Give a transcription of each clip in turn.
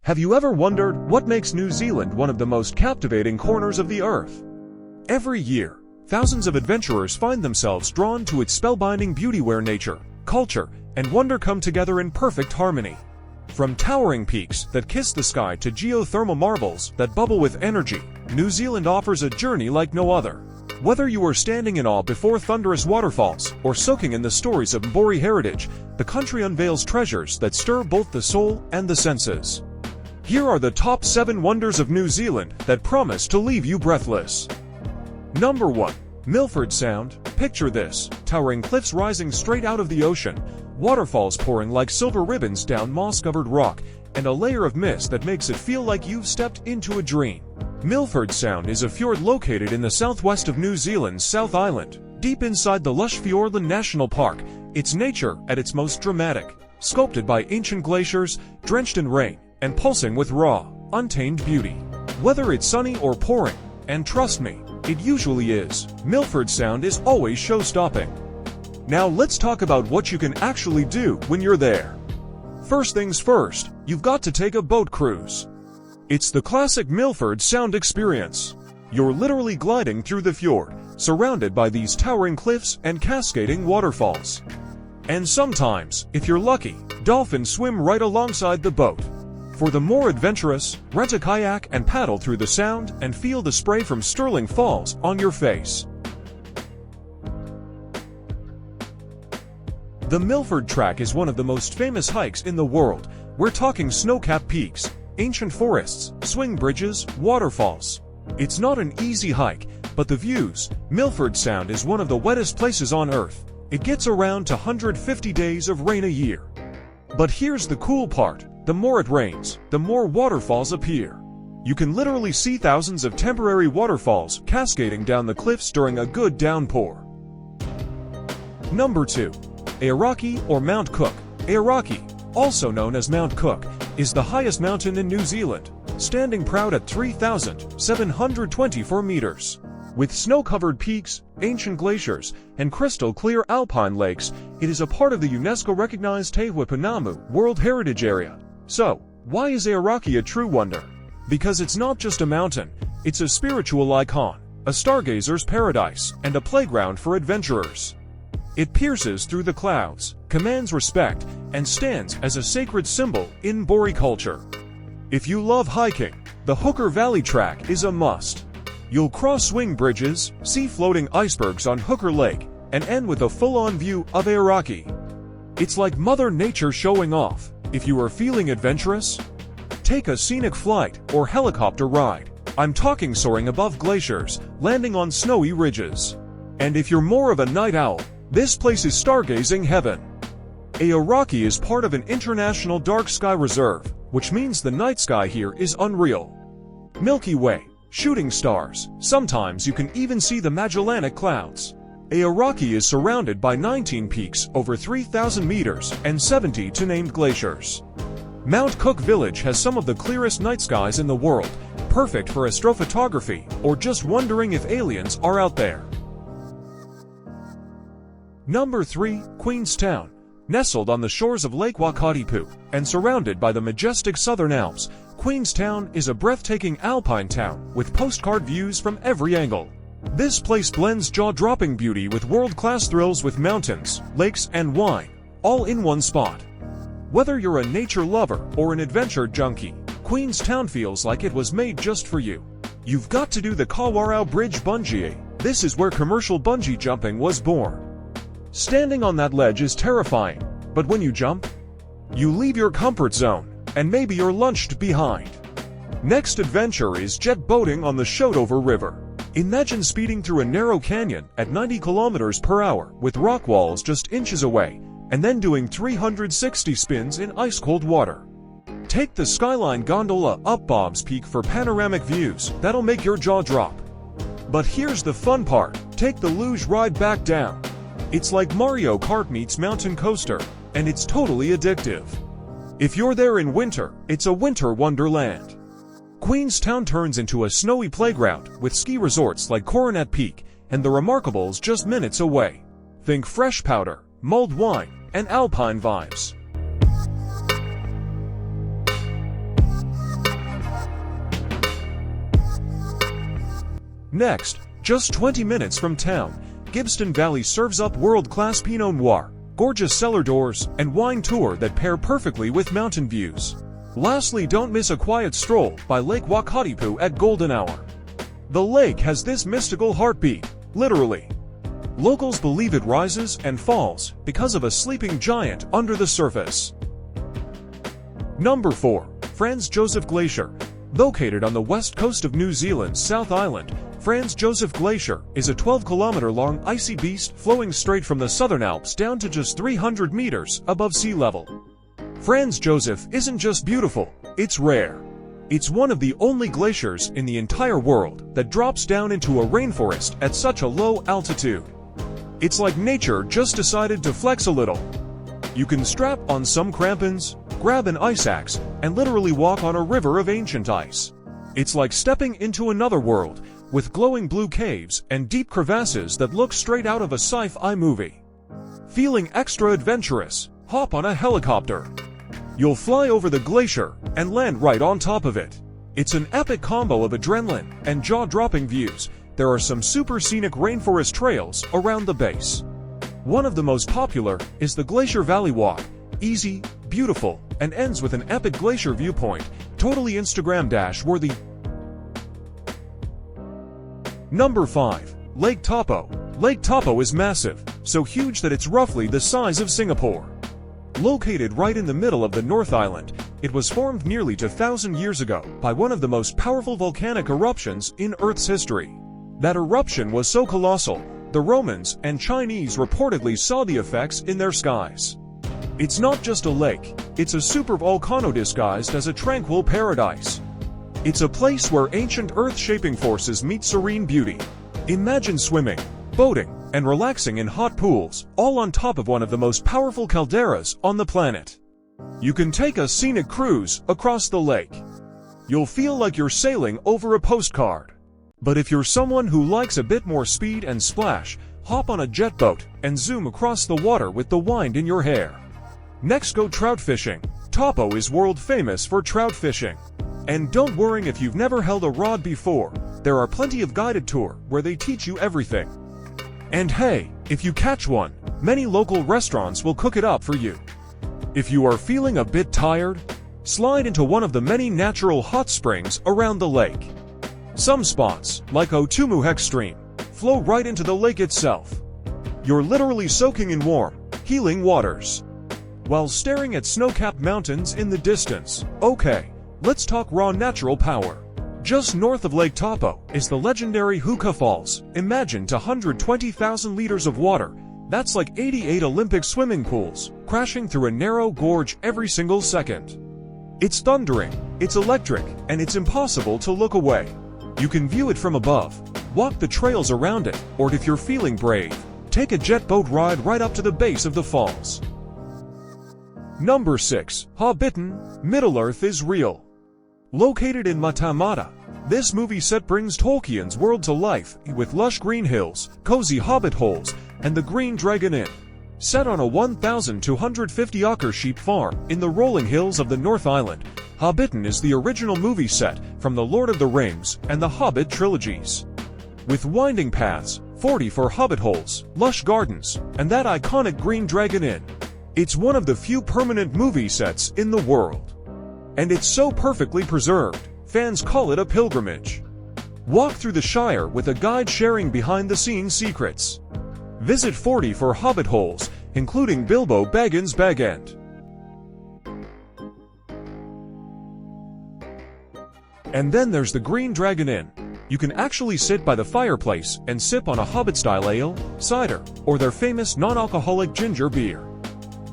Have you ever wondered what makes New Zealand one of the most captivating corners of the earth? Every year, thousands of adventurers find themselves drawn to its spellbinding beauty where nature, culture, and wonder come together in perfect harmony. From towering peaks that kiss the sky to geothermal marvels that bubble with energy, New Zealand offers a journey like no other. Whether you are standing in awe before thunderous waterfalls or soaking in the stories of Maori heritage, the country unveils treasures that stir both the soul and the senses. Here are the top 7 wonders of New Zealand that promise to leave you breathless. Number 1. Milford Sound. Picture this: towering cliffs rising straight out of the ocean, waterfalls pouring like silver ribbons down moss-covered rock, and a layer of mist that makes it feel like you've stepped into a dream. Milford Sound is a fjord located in the southwest of New Zealand's South Island, deep inside the lush Fiordland National Park. It's nature at its most dramatic, sculpted by ancient glaciers, drenched in rain, and pulsing with raw, untamed beauty. Whether it's sunny or pouring, and trust me, it usually is, Milford Sound is always show-stopping. Now let's talk about what you can actually do when you're there. First things first, you've got to take a boat cruise. It's the classic Milford Sound experience. You're literally gliding through the fjord, surrounded by these towering cliffs and cascading waterfalls. And sometimes, if you're lucky, dolphins swim right alongside the boat. For the more adventurous, rent a kayak and paddle through the sound and feel the spray from Sterling Falls on your face. The Milford Track is one of the most famous hikes in the world. We're talking snow-capped peaks, ancient forests, swing bridges, waterfalls. It's not an easy hike, but the views. Milford Sound is one of the wettest places on Earth. It gets around to 150 days of rain a year. But here's the cool part: the more it rains, the more waterfalls appear. You can literally see thousands of temporary waterfalls cascading down the cliffs during a good downpour. Number 2. Aoraki or Mount Cook. Aoraki, also known as Mount Cook, is the highest mountain in New Zealand, standing proud at 3,724 meters. With snow-covered peaks, ancient glaciers, and crystal-clear alpine lakes, it is a part of the UNESCO-recognized Te Waipunamu World Heritage Area. So, why is Aoraki a true wonder? Because it's not just a mountain, it's a spiritual icon, a stargazer's paradise, and a playground for adventurers. It pierces through the clouds, commands respect, and stands as a sacred symbol in Maori culture. If you love hiking, the Hooker Valley Track is a must. You'll cross swing bridges, see floating icebergs on Hooker Lake, and end with a full-on view of Aoraki. It's like Mother Nature showing off. If you are feeling adventurous, take a scenic flight or helicopter ride. I'm talking soaring above glaciers, landing on snowy ridges. And if you're more of a night owl, this place is stargazing heaven. Aoraki is part of an international dark sky reserve, which means the night sky here is unreal. Milky Way, shooting stars, sometimes you can even see the Magellanic Clouds. Aoraki is surrounded by 19 peaks over 3,000 meters and 72 named glaciers. Mount Cook Village has some of the clearest night skies in the world, perfect for astrophotography or just wondering if aliens are out there. Number 3. Queenstown. Nestled on the shores of Lake Wakatipu and surrounded by the majestic Southern Alps, Queenstown is a breathtaking alpine town with postcard views from every angle. This place blends jaw-dropping beauty with world-class thrills with mountains, lakes, and wine, all in one spot. Whether you're a nature lover or an adventure junkie, Queenstown feels like it was made just for you. You've got to do the Kawarau Bridge bungee. This is where commercial bungee jumping was born. Standing on that ledge is terrifying, but when you jump, you leave your comfort zone, and maybe you're lunched behind. Next adventure is jet boating on the Shotover River. Imagine speeding through a narrow canyon at 90 kilometers per hour with rock walls just inches away, and then doing 360 spins in ice-cold water. Take the Skyline gondola up Bob's Peak for panoramic views that'll make your jaw drop. But here's the fun part: take the luge ride back down. It's like Mario Kart meets Mountain Coaster, and it's totally addictive. If you're there in winter, it's a winter wonderland. Queenstown turns into a snowy playground with ski resorts like Coronet Peak and the Remarkables just minutes away. Think fresh powder, mulled wine, and alpine vibes. Next, just 20 minutes from town, Gibbston Valley serves up world-class Pinot Noir, gorgeous cellar doors, and wine tour that pair perfectly with mountain views. Lastly, don't miss a quiet stroll by Lake Wakatipu at golden hour. The lake has this mystical heartbeat, literally. Locals believe it rises and falls because of a sleeping giant under the surface. Number 4. Franz Josef Glacier. Located on the west coast of New Zealand's South Island, Franz Josef Glacier is a 12-kilometer-long icy beast flowing straight from the Southern Alps down to just 300 meters above sea level. Franz Josef isn't just beautiful, it's rare. It's one of the only glaciers in the entire world that drops down into a rainforest at such a low altitude. It's like nature just decided to flex a little. You can strap on some crampons, grab an ice axe, and literally walk on a river of ancient ice. It's like stepping into another world, with glowing blue caves and deep crevasses that look straight out of a sci-fi movie. Feeling extra adventurous? Hop on a helicopter. You'll fly over the glacier and land right on top of it. It's an epic combo of adrenaline and jaw-dropping views. There are some super scenic rainforest trails around the base. One of the most popular is the Glacier Valley Walk. Easy, beautiful, and ends with an epic glacier viewpoint, totally Instagram-worthy. Number 5. Lake Taupo. Lake Taupo is massive, so huge that it's roughly the size of Singapore. Located right in the middle of the North Island, it was formed nearly 2,000 years ago by one of the most powerful volcanic eruptions in Earth's history. That eruption was so colossal, the Romans and Chinese reportedly saw the effects in their skies. It's not just a lake, it's a supervolcano disguised as a tranquil paradise. It's a place where ancient earth-shaping forces meet serene beauty. Imagine swimming, boating, and relaxing in hot pools, all on top of one of the most powerful calderas on the planet. You can take a scenic cruise across the lake. You'll feel like you're sailing over a postcard. But if you're someone who likes a bit more speed and splash, hop on a jet boat and zoom across the water with the wind in your hair. Next, go trout fishing. Taupo is world famous for trout fishing. And don't worry if you've never held a rod before, there are plenty of guided tours where they teach you everything. And hey, if you catch one, many local restaurants will cook it up for you. If you are feeling a bit tired, slide into one of the many natural hot springs around the lake. Some spots, like Otumu Extreme, flow right into the lake itself. You're literally soaking in warm, healing waters, while staring at snow-capped mountains in the distance. Okay, let's talk raw natural power. Just north of Lake Taupo is the legendary Huka Falls. Imagine 120,000 liters of water. That's like 88 Olympic swimming pools, crashing through a narrow gorge every single second. It's thundering, it's electric, and it's impossible to look away. You can view it from above, walk the trails around it, or if you're feeling brave, take a jet boat ride right up to the base of the falls. Number 6. Hobbiton. Middle-earth is real. Located in Matamata, this movie set brings Tolkien's world to life with lush green hills, cozy hobbit holes, and the Green Dragon Inn. Set on a 1,250-acre sheep farm in the rolling hills of the North Island, Hobbiton is the original movie set from The Lord of the Rings and the Hobbit trilogies. With winding paths, 44 hobbit holes, lush gardens, and that iconic Green Dragon Inn, it's one of the few permanent movie sets in the world. And it's so perfectly preserved, fans call it a pilgrimage. Walk through the Shire with a guide sharing behind-the-scenes secrets. Visit 44 hobbit holes, including Bilbo Baggins' Bag End. And then there's the Green Dragon Inn. You can actually sit by the fireplace and sip on a Hobbit-style ale, cider, or their famous non-alcoholic ginger beer.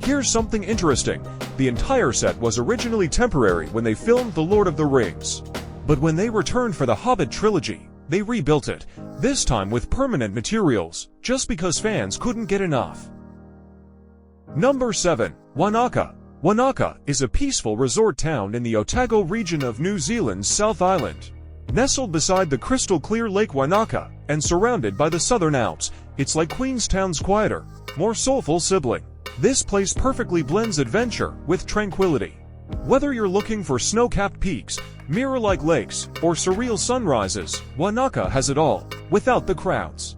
Here's something interesting. The entire set was originally temporary when they filmed The Lord of the Rings. But when they returned for the Hobbit trilogy, they rebuilt it, this time with permanent materials, just because fans couldn't get enough. Number 7. Wanaka. Wanaka is a peaceful resort town in the Otago region of New Zealand's South Island. Nestled beside the crystal-clear Lake Wanaka and surrounded by the Southern Alps, it's like Queenstown's quieter, more soulful sibling. This place perfectly blends adventure with tranquility. Whether you're looking for snow-capped peaks, Mirror-like lakes, or surreal sunrises, Wanaka has it all, without the crowds.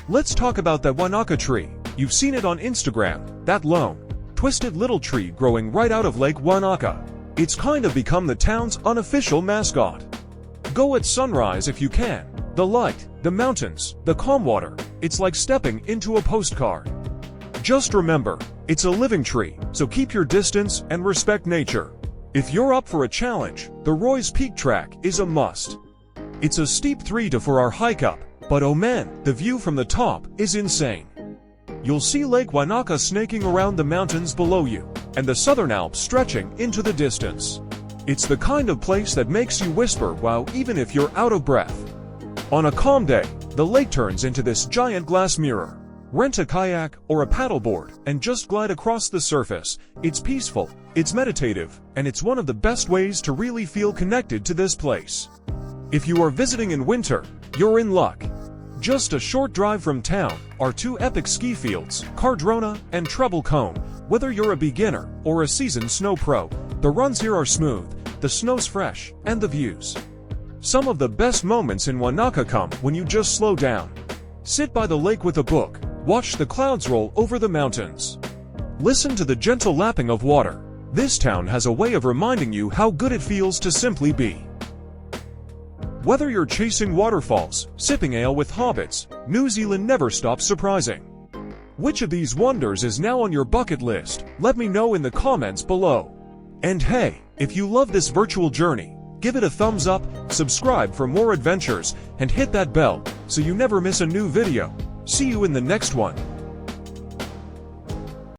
Let's talk about that Wanaka tree. You've seen it on Instagram, that lone, twisted little tree growing right out of Lake Wanaka. It's kind of become the town's unofficial mascot. Go at sunrise if you can. The light, the mountains, the calm water, it's like stepping into a postcard. Just remember, it's a living tree, so keep your distance and respect nature. If you're up for a challenge, the Roy's Peak Track is a must. It's a steep 3 to 4 hour hike up, but oh man, the view from the top is insane. You'll see Lake Wanaka snaking around the mountains below you, and the Southern Alps stretching into the distance. It's the kind of place that makes you whisper wow even if you're out of breath. On a calm day, the lake turns into this giant glass mirror. Rent a kayak or a paddleboard and just glide across the surface. It's peaceful, it's meditative, and it's one of the best ways to really feel connected to this place. If you are visiting in winter, you're in luck. Just a short drive from town are 2 epic ski fields, Cardrona and Treble Cone. Whether you're a beginner or a seasoned snow pro, the runs here are smooth, the snow's fresh, and the views. Some of the best moments in Wanaka come when you just slow down. Sit by the lake with a book, watch the clouds roll over the mountains. Listen to the gentle lapping of water. This town has a way of reminding you how good it feels to simply be. Whether you're chasing waterfalls, sipping ale with hobbits, New Zealand never stops surprising. Which of these wonders is now on your bucket list? Let me know in the comments below. And hey, if you love this virtual journey, give it a thumbs up, subscribe for more adventures, and hit that bell so you never miss a new video. See you in the next one.